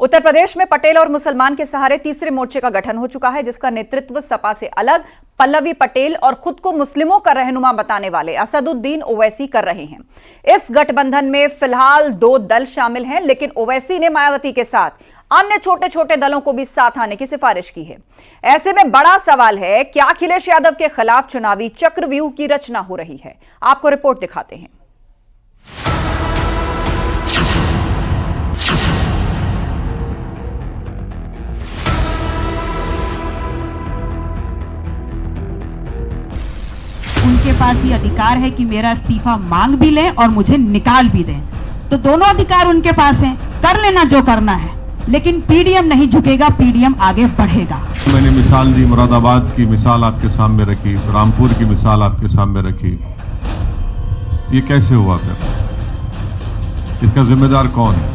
उत्तर प्रदेश में पटेल और मुसलमान के सहारे तीसरे मोर्चे का गठन हो चुका है, जिसका नेतृत्व सपा से अलग पल्लवी पटेल और खुद को मुस्लिमों का रहनुमा बताने वाले असदुद्दीन ओवैसी कर रहे हैं। इस गठबंधन में फिलहाल 2 दल शामिल हैं, लेकिन ओवैसी ने मायावती के साथ अन्य छोटे छोटे दलों को भी साथ आने की सिफारिश की है। ऐसे में बड़ा सवाल है, क्या अखिलेश यादव के खिलाफ चुनावी चक्रव्यूह की रचना हो रही है? आपको रिपोर्ट दिखाते हैं। उनके पास ये अधिकार है कि मेरा इस्तीफा मांग भी लें और मुझे निकाल भी दें, तो दोनों अधिकार उनके पास हैं, कर लेना जो करना है, लेकिन पीडीएम नहीं झुकेगा, पीडीएम आगे बढ़ेगा। मैंने मिसाल दी, मुरादाबाद की मिसाल आपके सामने रखी, रामपुर की मिसाल आपके सामने रखी। ये कैसे हुआ फिर? इसका जिम्मेदार कौन है?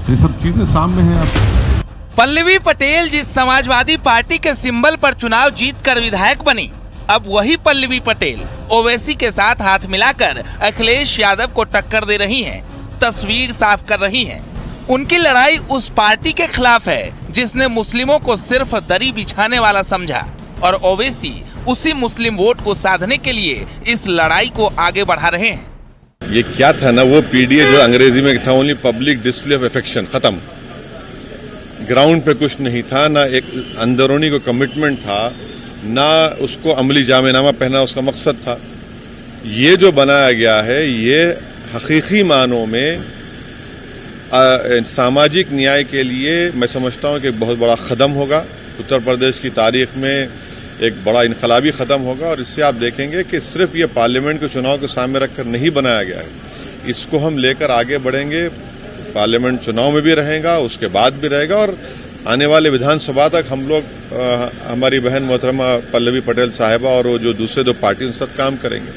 ये सब चीजें सामने हैं। आप पल्लवी पटेल जिस समाजवादी पार्टी के सिंबल पर चुनाव जीतकर विधायक बनी, अब वही पल्लवी पटेल ओवैसी के साथ हाथ मिलाकर अखिलेश यादव को टक्कर दे रही हैं, तस्वीर साफ कर रही हैं। उनकी लड़ाई उस पार्टी के खिलाफ है जिसने मुस्लिमों को सिर्फ दरी बिछाने वाला समझा, और ओवैसी उसी मुस्लिम वोट को साधने के लिए इस लड़ाई को आगे बढ़ा रहे हैं। ये क्या था ना, वो पीडीए जो अंग्रेजी में था, only public display of affection, खत्म। ग्राउंड पे कुछ नहीं था, ना एक अंदरूनी को कमिटमेंट था, ना उसको अमली जामेनामा पहना उसका मकसद था। ये जो बनाया गया है, ये हकीकी मानों में सामाजिक न्याय के लिए मैं समझता हूं कि बहुत बड़ा कदम होगा। उत्तर प्रदेश की तारीख में एक बड़ा इनकलाबी कदम होगा, और इससे आप देखेंगे कि सिर्फ ये पार्लियामेंट के चुनाव को सामने रखकर नहीं बनाया गया है, इसको हम लेकर आगे बढ़ेंगे। पार्लियामेंट चुनाव में भी रहेगा, उसके बाद भी रहेगा, और आने वाले विधानसभा तक हम लोग हमारी बहन मोहतरमा पल्लवी पटेल साहिबा और वो जो दूसरे 2 पार्टी उनके साथ काम करेंगे।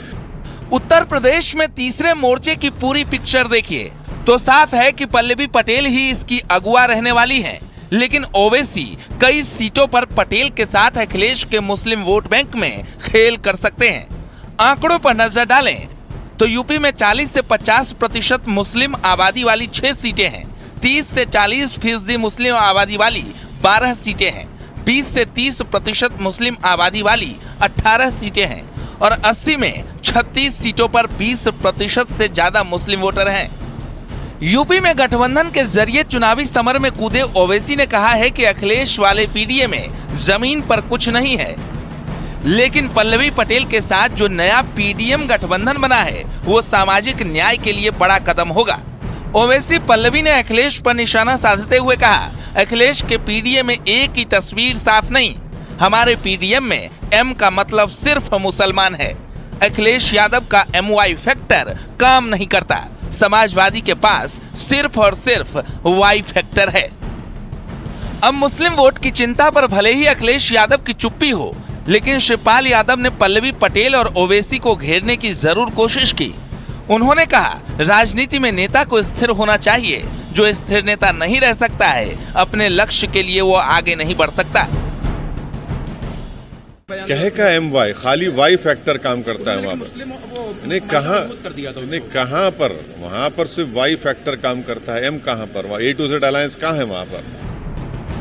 उत्तर प्रदेश में तीसरे मोर्चे की पूरी पिक्चर देखिए तो साफ है कि पल्लवी पटेल ही इसकी अगुवा रहने वाली हैं। लेकिन ओवैसी कई सीटों पर पटेल के साथ अखिलेश के मुस्लिम वोट बैंक में खेल कर सकते हैं। आंकड़ों पर नजर डालें तो यूपी में 40 से 50% मुस्लिम आबादी वाली 6 सीटें हैं, 30 से 40% मुस्लिम आबादी वाली 12 सीटें हैं, 20 से 30% मुस्लिम आबादी वाली 18 सीटें हैं, और 80 में 36 सीटों पर 20% से ज्यादा मुस्लिम वोटर हैं। यूपी में गठबंधन के जरिए चुनावी समर में कूदे ओवैसी ने कहा है कि अखिलेश वाले पीडीए में जमीन पर कुछ नहीं है, लेकिन पल्लवी पटेल के साथ जो नया पीडीएम गठबंधन बना है वो सामाजिक न्याय के लिए बड़ा कदम होगा। ओवैसी पल्लवी ने अखिलेश पर निशाना साधते हुए कहा, अखिलेश के पीडीएम में एक ही तस्वीर साफ नहीं, हमारे पीडीएम में एम का मतलब सिर्फ मुसलमान है। अखिलेश यादव का MY फैक्टर काम नहीं करता, समाजवादी के पास सिर्फ और सिर्फ Y फैक्टर है। अब मुस्लिम वोट की चिंता पर भले ही अखिलेश यादव की चुप्पी हो, लेकिन शिवपाल यादव ने पल्लवी पटेल और ओवैसी को घेरने की जरूर कोशिश की। उन्होंने कहा, राजनीति में नेता को स्थिर होना चाहिए, जो स्थिर नेता नहीं रह सकता है, अपने लक्ष्य के लिए वो आगे नहीं बढ़ सकता। कहे का MY, खाली Y फैक्टर काम करता है वहाँ पर। नहीं कहाँ पर, वहाँ पर सिर्फ Y फैक्टर काम करता है, M कहाँ पर? वहाँ A to Z अलायंस कहाँ है वहाँ पर?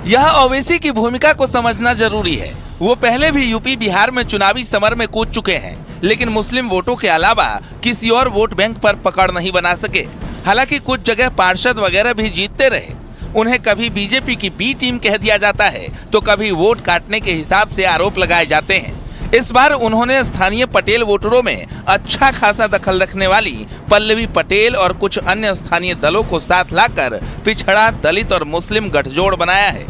यह ओवैसी की भूमिका को समझना जरूरी है। वो पहले भी यूपी बिहार में चुनावी समर में कूद चुके हैं, लेकिन मुस्लिम वोटों के अलावा किसी और वोट बैंक पर पकड़ नहीं बना सके। हालांकि कुछ जगह पार्षद वगैरह भी जीतते रहे। उन्हें कभी बीजेपी की बी टीम कह दिया जाता है, तो कभी वोट काटने के हिसाब से आरोप लगाए जाते हैं। इस बार उन्होंने स्थानीय पटेल वोटरों में अच्छा खासा दखल रखने वाली पल्लवी पटेल और कुछ अन्य स्थानीय दलों को साथ लाकर पिछड़ा, दलित और मुस्लिम गठजोड़ बनाया है।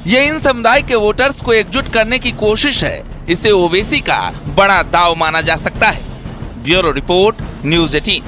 ये इन समुदाय के वोटर्स को एकजुट करने की कोशिश है। इसे ओवैसी का बड़ा दाव माना जा सकता है। Bureau report, news 18।